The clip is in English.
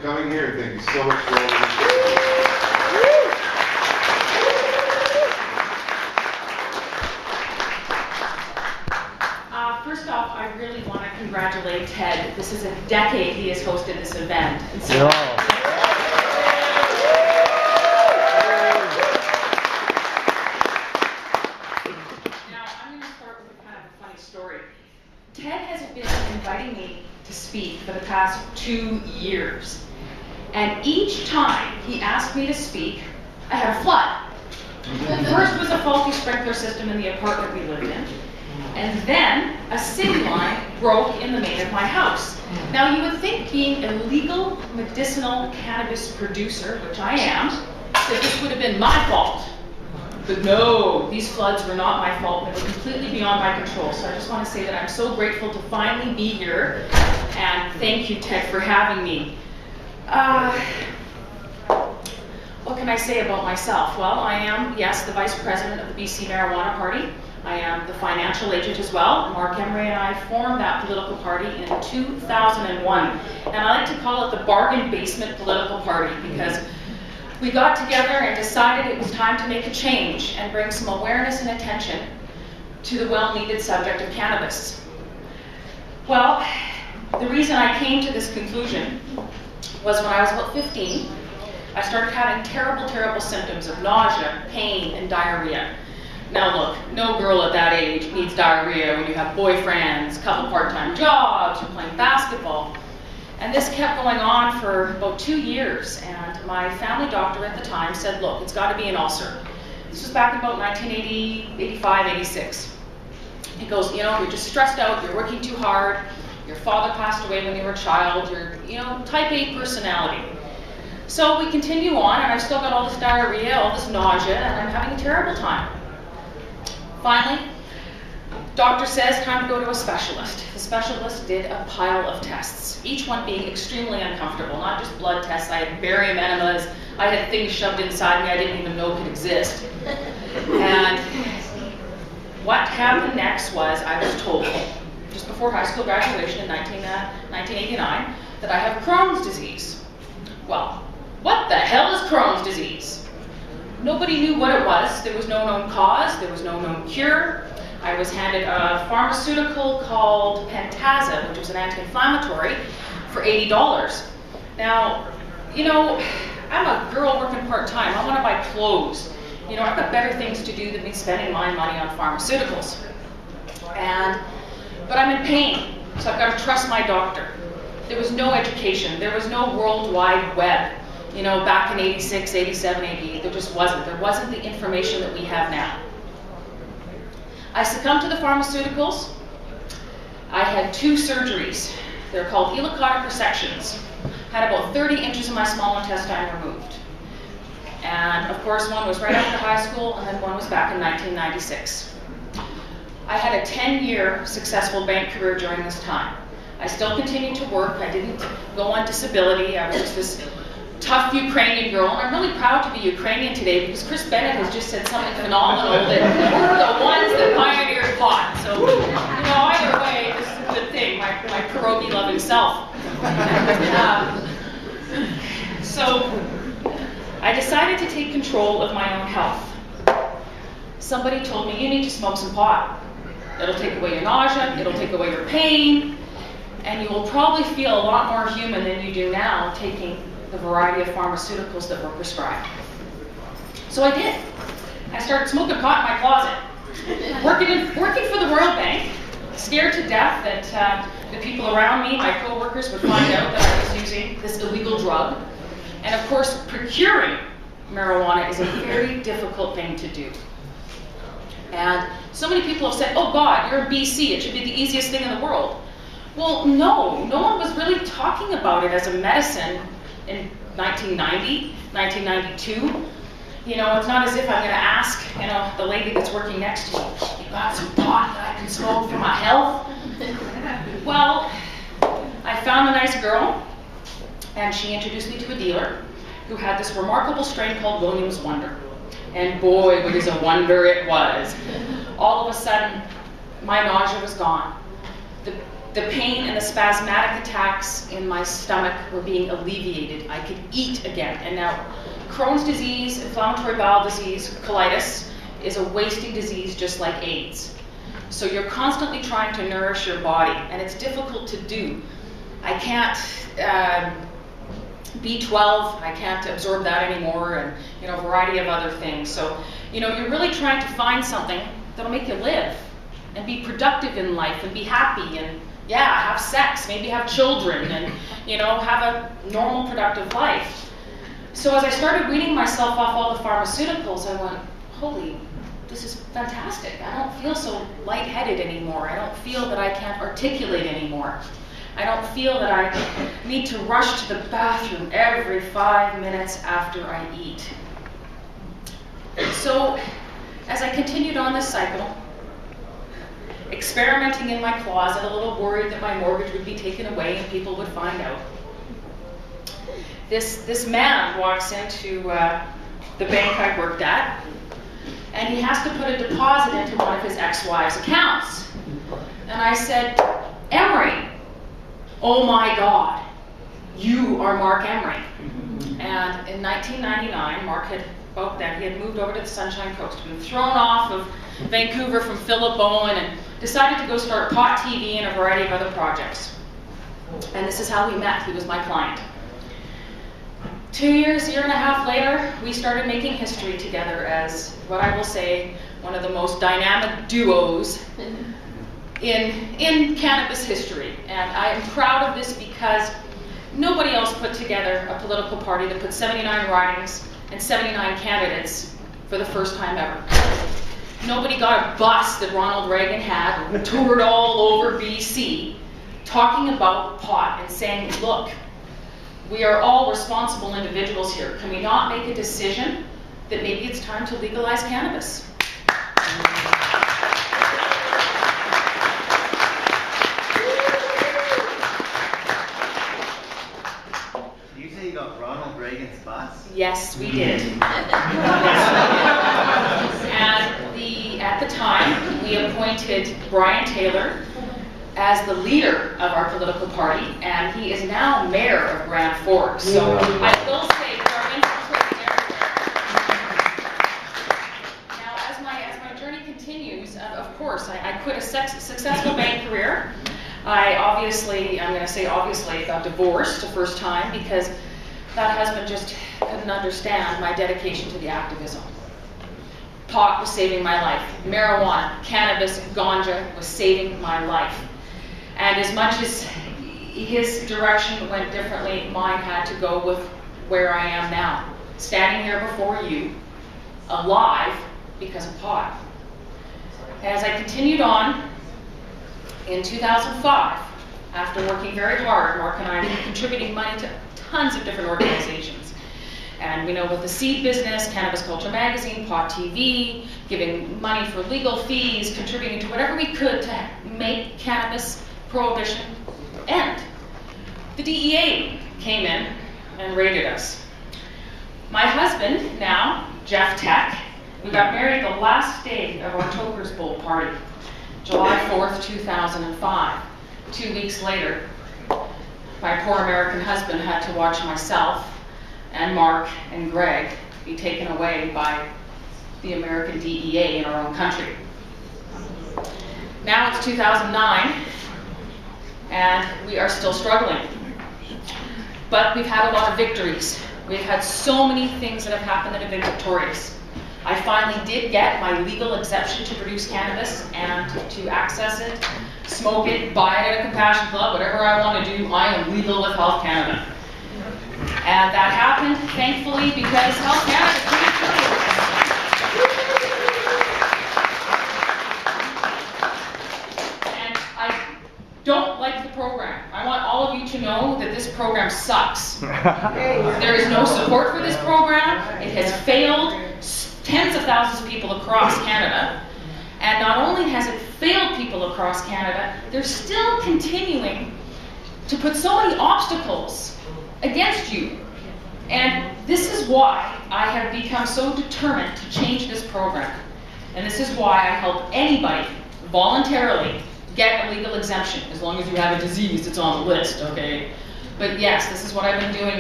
coming here, and thank you so much for all this. First off, I really want to congratulate Ted. This is a decade he has hosted this event. And so Yeah. Now, I'm going to start with kind of a funny story. Ted has been inviting me to speak for the past 2 years. And each time he asked me to speak, I had a flood. First was a faulty sprinkler system in the apartment we lived in. And then a city line broke in the main of my house. Now you would think, being a legal medicinal cannabis producer, which I am, that this would have been my fault. But no, these floods were not my fault. They were completely beyond my control. So I just want to say that I'm so grateful to finally be here. And thank you, Ted, for having me. What can I say about myself? Well, I am, yes, the Vice President of the BC Marijuana Party. I am the financial agent as well. Mark Emery and I formed that political party in 2001. And I like to call it the bargain basement political party, because we got together and decided it was time to make a change and bring some awareness and attention to the well-needed subject of cannabis. Well, the reason I came to this conclusion was when I was about 15, I started having terrible, terrible symptoms of nausea, pain, and diarrhea. Now look, no girl at that age needs diarrhea when you have boyfriends, a couple part-time jobs, you're playing basketball. And this kept going on for about 2 years, and my family doctor at the time said, look, it's got to be an ulcer. This was back in about 1980, 85, 86. He goes, you know, you're just stressed out, you're working too hard, your father passed away when you were a child, you're, you know, type A personality. So we continue on, and I've still got all this diarrhea, all this nausea, and I'm having a terrible time. Finally, doctor says, time to go to a specialist. The specialist did a pile of tests, each one being extremely uncomfortable, not just blood tests. I had barium enemas, I had things shoved inside me I didn't even know could exist. And what happened next was I was told, just before high school graduation in 1989, that I have Crohn's disease. Well, what the hell is Crohn's disease? Nobody knew what it was. There was no known cause. There was no known cure. I was handed a pharmaceutical called Pentasa, which was an anti-inflammatory, for $80. Now, you know, I'm a girl working part-time. I want to buy clothes. You know, I've got better things to do than be spending my money on pharmaceuticals. But I'm in pain, so I've got to trust my doctor. There was no education. There was no World Wide Web. You know, back in 86, 87, 88, there just wasn't. There wasn't the information that we have now. I succumbed to the pharmaceuticals. I had 2 surgeries. They're called helicodic resections. Had about 30 inches of my small intestine removed. And of course, one was right after high school, and then one was back in 1996. I had a 10-year successful bank career during this time. I still continued to work. I didn't go on disability. I was just this tough Ukrainian girl, and I'm really proud to be Ukrainian today because Chris Bennett has just said something phenomenal that we're the ones that pioneered pot. So, you know, either way, this is a good thing, my pierogi-loving self. So, I decided to take control of my own health. Somebody told me, you need to smoke some pot. It'll take away your nausea, it'll take away your pain, and you will probably feel a lot more human than you do now taking the variety of pharmaceuticals that were prescribed. So I did. I started smoking pot in my closet, working for the Royal Bank, scared to death that the people around me, my co-workers, would find out that I was using this illegal drug. And of course, procuring marijuana is a very difficult thing to do. And so many people have said, oh God, you're in BC, it should be the easiest thing in the world. Well, no one was really talking about it as a medicine in 1990, 1992. You know, it's not as if I'm going to ask, you know, the lady that's working next to me, you got some pot that I can smoke for my health? Well, I found a nice girl, and she introduced me to a dealer who had this remarkable strain called Williams Wonder. And boy, what is a wonder it was. All of a sudden, my nausea was gone. The The pain and the spasmodic attacks in my stomach were being alleviated. I could eat again. And now Crohn's disease, inflammatory bowel disease, colitis is a wasting disease just like AIDS. So you're constantly trying to nourish your body, and it's difficult to do. I can't B12, I can't absorb that anymore, and a variety of other things. So you're really trying to find something that'll make you live and be productive in life and be happy and have sex, maybe have children, and have a normal productive life. So as I started weaning myself off all the pharmaceuticals, I went, holy, this is fantastic. I don't feel so lightheaded anymore. I don't feel that I can't articulate anymore. I don't feel that I need to rush to the bathroom every 5 minutes after I eat. So as I continued on this cycle, experimenting in my closet, a little worried that my mortgage would be taken away and people would find out, this man walks into the bank I worked at, and he has to put a deposit into one of his ex-wife's accounts. And I said, Emery, oh my God, you are Mark Emery. And in 1999, Mark had, about then, he had moved over to the Sunshine Coast, been thrown off of Vancouver from Philip Bowen, and decided to go start Pot TV and a variety of other projects. And this is how we met. He was my client. 2 years, year and a half later, we started making history together as what I will say, one of the most dynamic duos in cannabis history. And I am proud of this because nobody else put together a political party that put 79 ridings and 79 candidates for the first time ever. Nobody got a bus that Ronald Reagan had and toured all over BC talking about pot and saying, look, we are all responsible individuals here. Can we not make a decision that maybe it's time to legalize cannabis? You say you got Ronald Reagan's bus? Yes, we did. And at the time, we appointed Brian Taylor as the leader of our political party, and he is now mayor of Grand Forks. So I will say we are infiltrating everywhere. Now, as my journey continues, of course, I quit a successful bank career. I'm going to say obviously, got divorced the first time because that husband just couldn't understand my dedication to the activism. Pot was saving my life. Marijuana, cannabis, ganja was saving my life. And as much as his direction went differently, mine had to go with where I am now, standing here before you, alive because of pot. As I continued on, in 2005, after working very hard, Mark and I were contributing money to tons of different organizations. And we know with the seed business, Cannabis Culture Magazine, Pot TV, giving money for legal fees, contributing to whatever we could to make cannabis prohibition end. The DEA came in and raided us. My husband now, Jeff Tech, we got married the last day of our Toker's Bowl party, July 4th, 2005. 2 weeks later, my poor American husband had to watch myself and Mark and Greg be taken away by the American DEA in our own country. Now it's 2009, and we are still struggling. But we've had a lot of victories. We've had so many things that have happened that have been victorious. I finally did get my legal exception to produce cannabis and to access it, smoke it, buy it at a compassion club, whatever I want to do, I am legal with Health Canada. And that happened, thankfully, because Health Canada and I don't like the program. I want all of you to know that this program sucks. There is no support for this program. It has failed tens of thousands of people across Canada. And not only has it failed people across Canada, they're still continuing to put so many obstacles against you. And this is why I have become so determined to change this program. And this is why I help anybody voluntarily get a legal exemption, as long as you have a disease that's on the list, okay? But yes, this is what I've been doing